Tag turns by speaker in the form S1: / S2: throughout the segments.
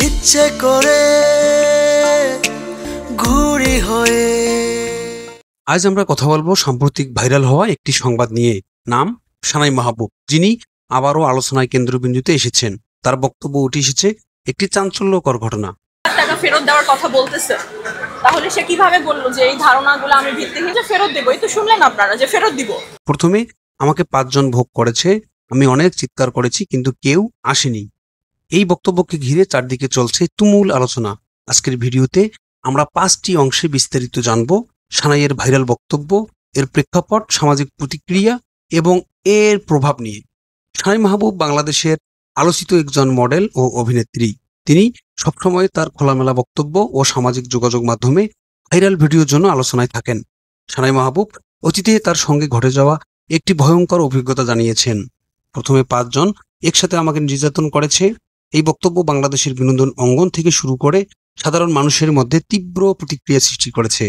S1: ইচ্ছে করে ঘুরি হয়ে।
S2: আজ আমরা কথা বলবো সাম্প্রতিক ভাইরাল হওয়া একটি সংবাদ নিয়ে। নাম সানাই মাহবুব, যিনি আবারও আলোচনায় কেন্দ্রবিন্দুতে এসেছেন। তার বক্তব্য উঠে এসেছে একটি চাঞ্চল্যকর ঘটনা।
S3: টাকা ফেরত দেওয়ার কথা বলতেছে, তাহলে সে কিভাবে বললো যে এই ধারণাগুলো আমি ভিত্তিহীন, যে ফেরত দেবো? এই তো শুনলেন আপনারা যে ফেরত দিব।
S2: প্রথমে আমাকে 5 জন ভোগ করেছে, আমি অনেক চিৎকার করেছি, কিন্তু কেউ আসেনি। এই বক্তব্যকে ঘিরে চারদিকে চলছে তুমুল আলোচনা। আজকের ভিডিওতে আমরা 5টি অংশে বিস্তারিত জানব সানাইয়ের ভাইরাল বক্তব্য, এর প্রেক্ষাপট, সামাজিক প্রতিক্রিয়া এবং এর প্রভাব নিয়ে। সানাই মাহবুব বাংলাদেশের আলোচিত একজন মডেল ও অভিনেত্রী। তিনি সবসময় তার খোলামেলা বক্তব্য ও সামাজিক যোগাযোগ মাধ্যমে ভাইরাল ভিডিওর জন্য আলোচনায় থাকেন। সানাই মাহবুব অতীতে তার সঙ্গে ঘটে যাওয়া একটি ভয়ঙ্কর অভিজ্ঞতা জানিয়েছেন। প্রথমে 5 জন একসাথে আমাকে নির্যাতন করেছে। এই বক্তব্য বাংলাদেশের বিনোদন অঙ্গন থেকে শুরু করে সাধারণ মানুষের মধ্যে তীব্র প্রতিক্রিয়া সৃষ্টি করেছে।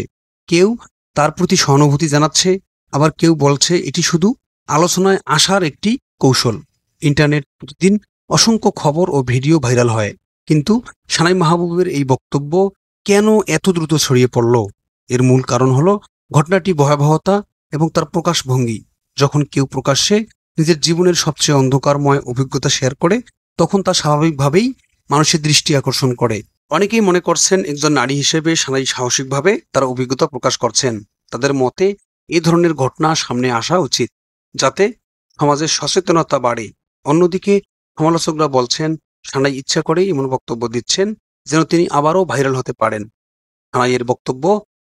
S2: কেউ তার প্রতি সহানুভূতি জানাচ্ছে, আবার কেউ বলছে এটি শুধু আলোচনায় আসার একটি কৌশল। ইন্টারনেট প্রতিদিন অসংখ্য খবর ও ভিডিও ভাইরাল হয়, কিন্তু সানাই মাহবুবের এই বক্তব্য কেন এত দ্রুত ছড়িয়ে পড়ল? এর মূল কারণ হলো ঘটনাটি ভয়াবহতা এবং তার প্রকাশভঙ্গি। যখন কেউ প্রকাশ্যে নিজের জীবনের সবচেয়ে অন্ধকারময় অভিজ্ঞতা শেয়ার করে, তখন তা স্বাভাবিকভাবেই মানুষের দৃষ্টি আকর্ষণ করে। অনেকেই মনে করছেন একজন নারী হিসেবে সানাই সাহসিকভাবে তার অভিজ্ঞতা প্রকাশ করছেন। তাদের মতে এই ধরনের ঘটনা সামনে আসা উচিত, যাতে সমাজের সচেতনতা বাড়ে। অন্যদিকে সমালোচকরা বলছেন সানাই ইচ্ছা করেই এমন বক্তব্য দিচ্ছেন যেন তিনি আবারও ভাইরাল হতে পারেন। সানাইয়ের বক্তব্য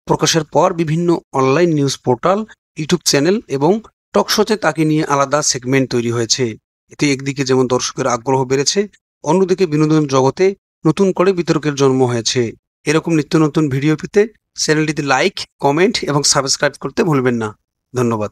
S2: প্রকাশের পর বিভিন্ন online news portal, YouTube channel এবং টকশোতে তাকে নিয়ে আলাদা সেগমেন্ট তৈরি হয়েছে। এতে একদিকে যেমন দর্শকের আগ্রহ বেড়েছে, অন্যদিকে বিনোদন জগতে নতুন করে বিতর্কের জন্ম হয়েছে। এরকম নিত্য নতুন ভিডিও পেতে চ্যানেলটিতে লাইক, কমেন্ট এবং সাবস্ক্রাইব করতে ভুলবেন না। ধন্যবাদ।